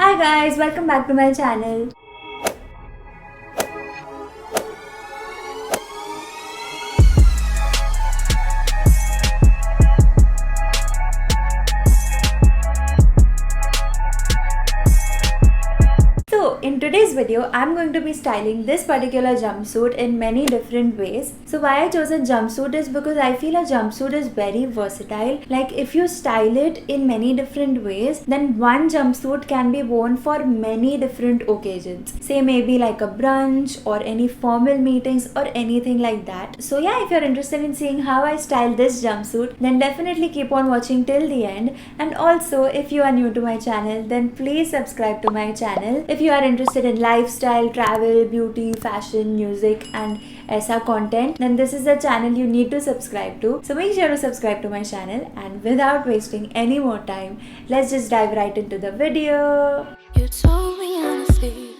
Hi guys, welcome back to my channel. So in today's video, I'm going to be styling this particular jumpsuit in many different ways. So why I chose a jumpsuit is because I feel a jumpsuit is very versatile. Like if you style it in many different ways, then one jumpsuit can be worn for many different occasions. Say maybe like a brunch or any formal meetings or anything like that. So yeah, if you're interested in seeing how I style this jumpsuit, then definitely keep on watching till the end. And also if you are new to my channel, then please subscribe to my channel. If you are interested in lifestyle, travel, beauty, fashion, music and ऐसा content, then this is the channel you need to subscribe to. So make sure to subscribe to my channel, and without wasting any more time, let's just dive right into the video. You told me honestly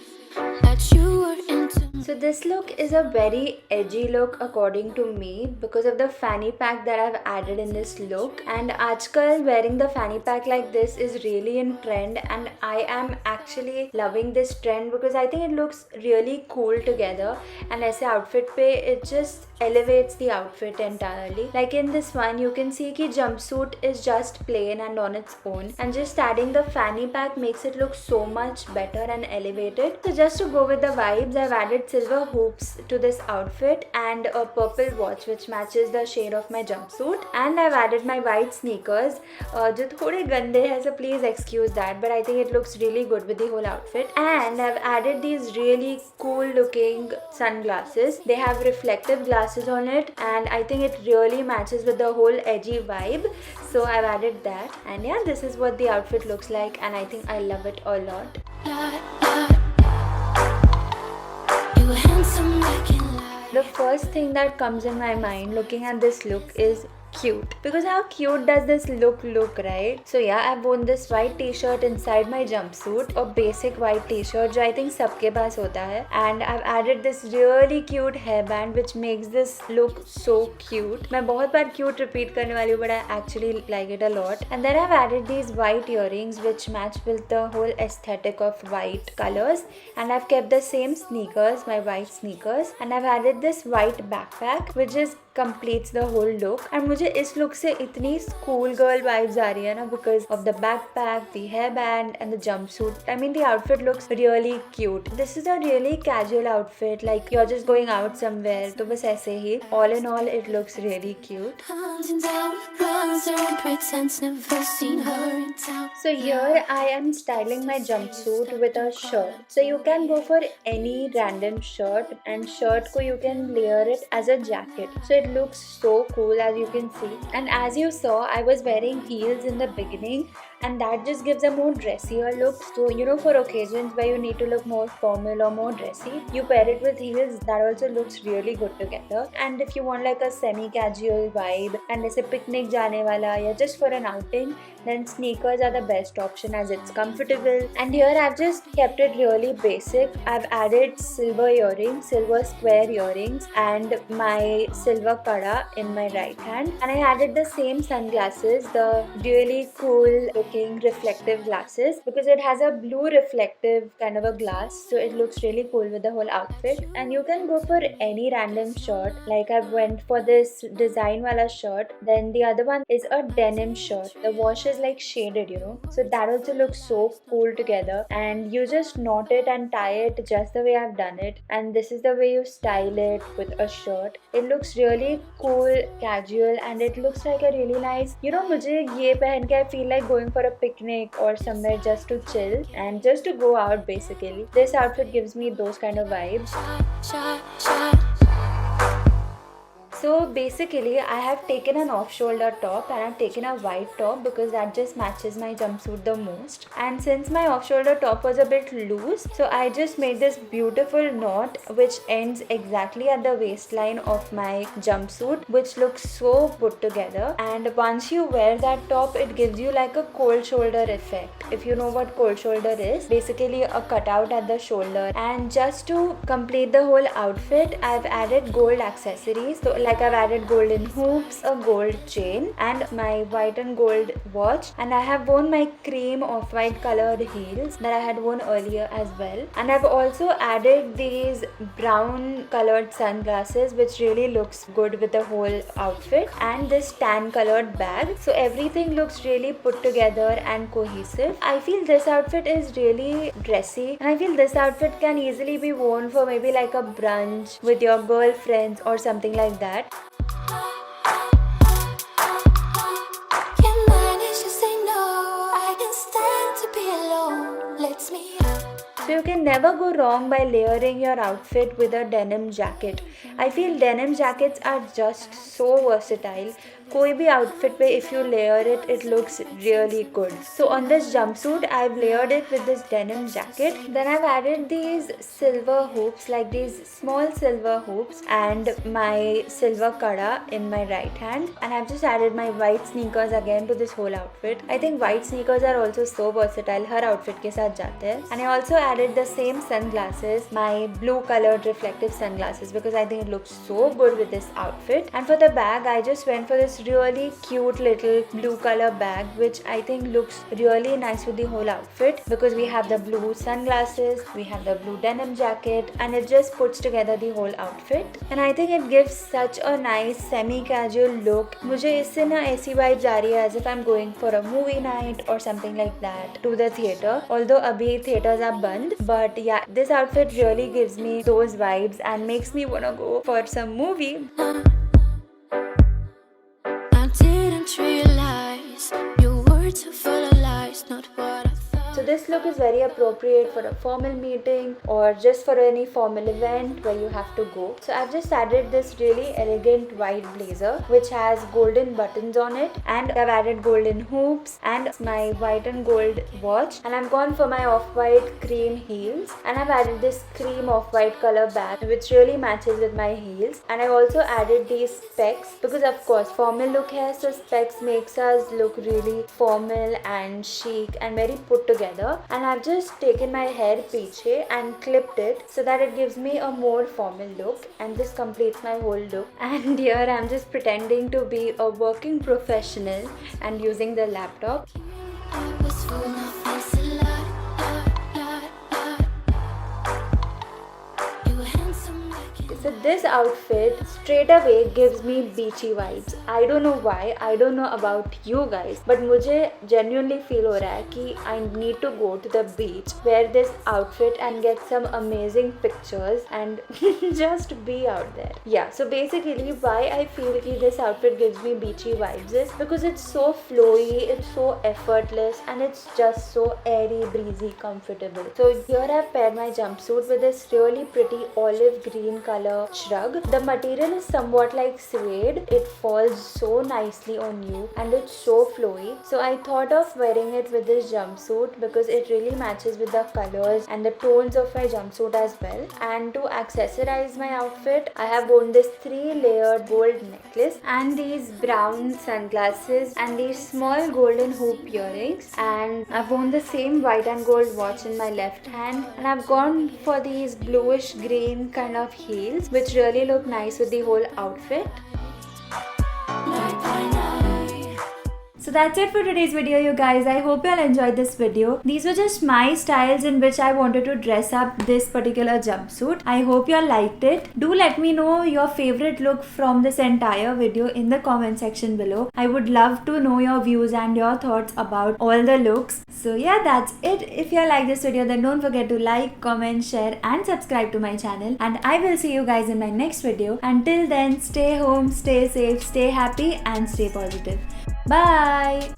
that you were into me. So this look is a very edgy look according to me because of the fanny pack that I've added in this look. And आजकल wearing the fanny pack like this is really in trend, and I am actually loving this trend because I think it looks really cool together. And ऐसे outfit पे it just elevates the outfit entirely. Like in this one, you can see कि jumpsuit is just plain and on its own, and just adding the fanny pack makes it look so much better and elevated. So just to go with the vibes, I've added silver hoops to this outfit and a purple watch which matches the shade of my jumpsuit, and I've added my white sneakers जो थोड़े गंदे हैं, so please excuse that, but I think it looks really good with the whole outfit. And I've added these really cool looking sunglasses. They have reflective glasses on it, and I think it really matches with the whole edgy vibe, so I've added that. And yeah, this is what the outfit looks like, and I think I love it a lot. You were handsome like in life. The first thing that comes in my mind looking at this look is cute, because how cute does this look, right? So yeah, I've worn this white t-shirt inside my jumpsuit, a basic white t-shirt जो I think सबके पास होता है, and I've added this really cute hairband which makes this look so cute. मैं बहुत बार cute repeat करने वाली हूँ, but I actually like it a lot. And then I've added these white earrings which match with the whole aesthetic of white colors, and I've kept the same sneakers, my white sneakers, and I've added this white backpack which is completes the whole look. And मुझे इस look से इतनी school girl vibes आ रही है ना, because of the backpack, the hairband and the jumpsuit. I mean, the outfit looks really cute. This is a really casual outfit, like you're just going out somewhere, तो बस ऐसे ही. All in all, it looks really cute. Comes and down, runs around, pretends never seen her in town. So here I am styling my jumpsuit with a shirt. So you can go for any random shirt, and shirt ko you can layer it as a jacket. So it looks so cool, as you can see. And as you saw, I was wearing heels in the beginning, and that just gives a more dressier look. So you know, for occasions where you need to look more formal or more dressy, you pair it with heels. That also looks really good together. And if you want like a semi-casual vibe and जैसे picnic जाने वाला या just for an outing, then sneakers are the best option as it's comfortable. And here I've just kept it really basic. I've added silver earrings, silver square earrings, and my silver kada in my right hand. And I added the same sunglasses, the really cool looking reflective glasses, because it has a blue reflective kind of a glass, so it looks really cool with the whole outfit. And you can go for any random shirt, like I went for this design wala shirt. Then the other one is a denim shirt. The wash is like shaded, you know, so that also looks so cool together. And you just knot it and tie it just the way I've done it, and this is the way you style it with a shirt. It looks really cool, casual, and it looks like a really nice, you know, मुझे ये पहन के I feel like going for a picnic or somewhere just to chill and just to go out. Basically, this outfit gives me those kind of vibes. Shot. So basically, I have taken an off-shoulder top, and I've taken a white top because that just matches my jumpsuit the most. And since my off-shoulder top was a bit loose, so I just made this beautiful knot which ends exactly at the waistline of my jumpsuit, which looks so put together. And once you wear that top, it gives you like a cold shoulder effect. If you know what cold shoulder is, basically a cutout at the shoulder. And just to complete the whole outfit, I've added gold accessories. So like I've added golden hoops, a gold chain, and my white and gold watch, and I have worn my cream off-white colored heels that I had worn earlier as well, and I've also added these brown colored sunglasses which really looks good with the whole outfit, and this tan colored bag. So everything looks really put together and cohesive. I feel this outfit is really dressy, and I feel this outfit can easily be worn for maybe like a brunch with your girlfriends or something like that. Can't manage to say no. I can stand to be alone. Let's meet up. So you can never go wrong by layering your outfit with a denim jacket. I feel denim jackets are just so versatile. कोई भी outfit पे if you layer it, it looks really good. So on this jumpsuit, I've layered it with this denim jacket. Then I've added these silver hoops, like these small silver hoops, and my silver kada in my right hand. And I've just added my white sneakers again to this whole outfit. I think white sneakers are also so versatile. Her outfit के साथ जाते हैं. And I also added the same sunglasses, my blue colored reflective sunglasses, because I think it looks so good with this outfit. And for the bag, I just went for this really cute little blue color bag, which I think looks really nice with the whole outfit, because we have the blue sunglasses, we have the blue denim jacket, and it just puts together the whole outfit. And I think it gives such a nice semi-casual look. मुझे इससे ना ऐसी vibes आ रही है as if I'm going for a movie night or something like that to the theater. Although अभी theaters are बंद, but yeah, this outfit really gives me those vibes and makes me wanna go for some movie. I didn't realize your words are full of lies, not what I thought. So this look is very appropriate for a formal meeting or just for any formal event where you have to go. So I've just added this really elegant white blazer which has golden buttons on it, and I've added golden hoops and my white and gold watch, and I've gone for my off-white cream heels, and I've added this cream off-white color bag which really matches with my heels. And I also added these specs because of course formal look hai, so specs makes us look really formal and chic and very put together. And I've just taken my hair piche and clipped it so that it gives me a more formal look, and this completes my whole look. And here I'm just pretending to be a working professional and using the laptop. I was full of this a lot. You were handsome like it. So this outfit straight away gives me beachy vibes. I don't know why, I don't know about you guys, but मुझे genuinely feel हो रहा है कि I need to go to the beach, wear this outfit and get some amazing pictures and just be out there. Yeah, so basically why I feel कि this outfit gives me beachy vibes is because it's so flowy, it's so effortless, and it's just so airy, breezy, comfortable. So here I've paired my jumpsuit with this really pretty olive green color shrug. The material is somewhat like suede. It falls so nicely on you and it's so flowy. So I thought of wearing it with this jumpsuit because it really matches with the colors and the tones of my jumpsuit as well. And to accessorize my outfit, I have worn this 3-layered gold necklace and these brown sunglasses and these small golden hoop earrings, and I've worn the same white and gold watch in my left hand, and I've gone for these bluish green kind of heels which really look nice with the whole outfit. Night by night. So that's it for today's video, you guys. I hope you all enjoyed this video. These were just my styles in which I wanted to dress up this particular jumpsuit. I hope you all liked it. Do let me know your favorite look from this entire video in the comment section below. I would love to know your views and your thoughts about all the looks. So yeah, that's it. If you all like this video, then don't forget to like, comment, share and subscribe to my channel. And I will see you guys in my next video. Until then, stay home, stay safe, stay happy and stay positive. Bye!